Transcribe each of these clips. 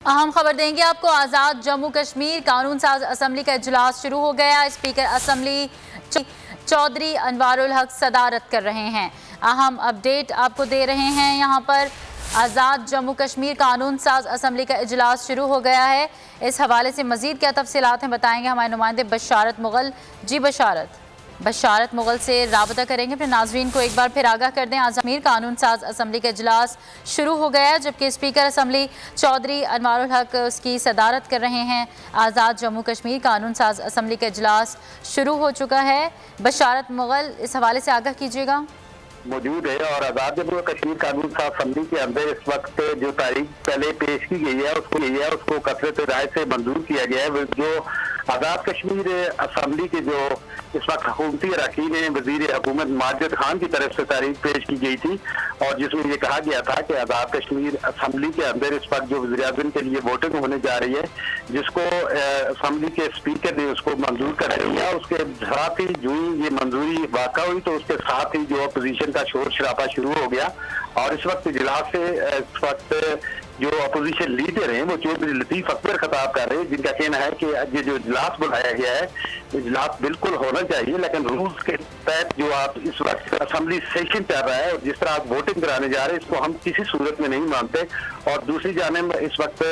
अहम खबर देंगे आपको। आज़ाद जम्मू कश्मीर कानून साज असम्बली का इजलास शुरू हो गया। स्पीकर असम्बली चौधरी अनवारुल हक सदारत कर रहे हैं। अहम अपडेट आपको दे रहे हैं यहाँ पर। आज़ाद जम्मू कश्मीर कानून साज असम्बली का इजलास शुरू हो गया है। इस हवाले से मज़ीद क्या तफसीलात हैं बताएंगे हमारे नुमाइंदे बशारत मुगल। जी बशारत मुगल से राबता करेंगे। अपने नाजरीन को एक बार फिर आगाह कर दें, आज़ाद कश्मीर कानून साज असम्बली का इजलास शुरू हो गया है, जबकि स्पीकर असम्बली चौधरी अनवारुल हक उसकी सदारत कर रहे हैं। आज़ाद जम्मू कश्मीर कानून साज असम्बली का इजलास शुरू हो चुका है। बशारत मुगल, इस हवाले से आगाह कीजिएगा। मौजूद है और आज़ाद जम्मू कश्मीर कानून साज असम्बली के अंदर इस वक्त जो तारीख पहले पेश की गई है उसको कसरत राय से मंजूर किया गया है। जो आज़ाद कश्मीर असम्बली के जो इस वक्त हुकूमती अरकान हैं, वज़ीर हुकूमत माजिद खान की तरफ से तारीख पेश की गई थी और जिसमें ये कहा गया था कि आज़ाद कश्मीर असम्बली के अंदर इस वक्त जो वज़ीर आज़म के लिए वोटिंग होने जा रही है, जिसको असम्बली के स्पीकर ने उसको मंजूर कर दिया। उसके साथ ही जो ये मंजूरी वाक़ा हुई तो उसके साथ ही जो अपोजिशन का शोर शराबा शुरू हो गया और इस वक्त इजलास से इस वक्त जो अपोजिशन लीडर हैं वो चौधरी लतीफ अकबर खिताब कर रहे हैं, जिनका कहना है कि ये जो इजलास बुलाया गया है इजलास बिल्कुल होना चाहिए, लेकिन रूल्स के तहत जो आप इस वक्त असम्बली सेशन चल रहा है और जिस तरह आप वोटिंग कराने जा रहे हैं इसको हम किसी सूरत में नहीं मानते। और दूसरी जानिब इस वक्त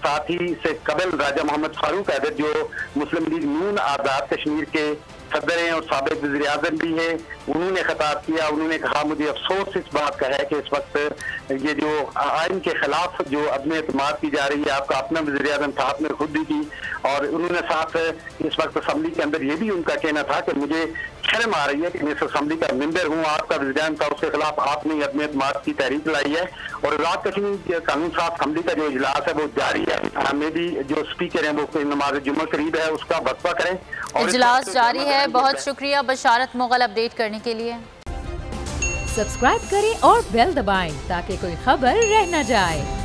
साथ ही से कबल राजा मोहम्मद फारूक हैदर जो मुस्लिम लीग नून आज़ाद कश्मीर के सदर हैं और साबिक वज़ीर आज़म भी हैं, उन्होंने खिताब किया। उन्होंने कहा मुझे अफसोस इस बात का है कि इस वक्त ये जो आइन के खिलाफ जो अदम एतमाद की जा रही है, आपका अपना वज़ीर आज़म साहब ने खुद भी की और उन्होंने साथ इस वक्त असम्बली के अंदर ये भी उनका कहना था कि मुझे शर्म आ रही है कि मैं इस असम्बली का मेंबर हूँ, आपका वज़ीर आज़म था उसके खिलाफ आपने अदम एतमाद की तहरीक लाई है। और आज़ाद कश्मीर कानून साज असम्बली का जो इजलास है वो जारी है। हमें भी जो स्पीकर हैं वो नमाज जुम्मा करीब है उसका वक्फा करें और इजलास जारी है। बहुत शुक्रिया बशारत मुगल अपडेट करने के लिए। सब्सक्राइब करें और बेल दबाएं ताकि कोई खबर रह न जाए।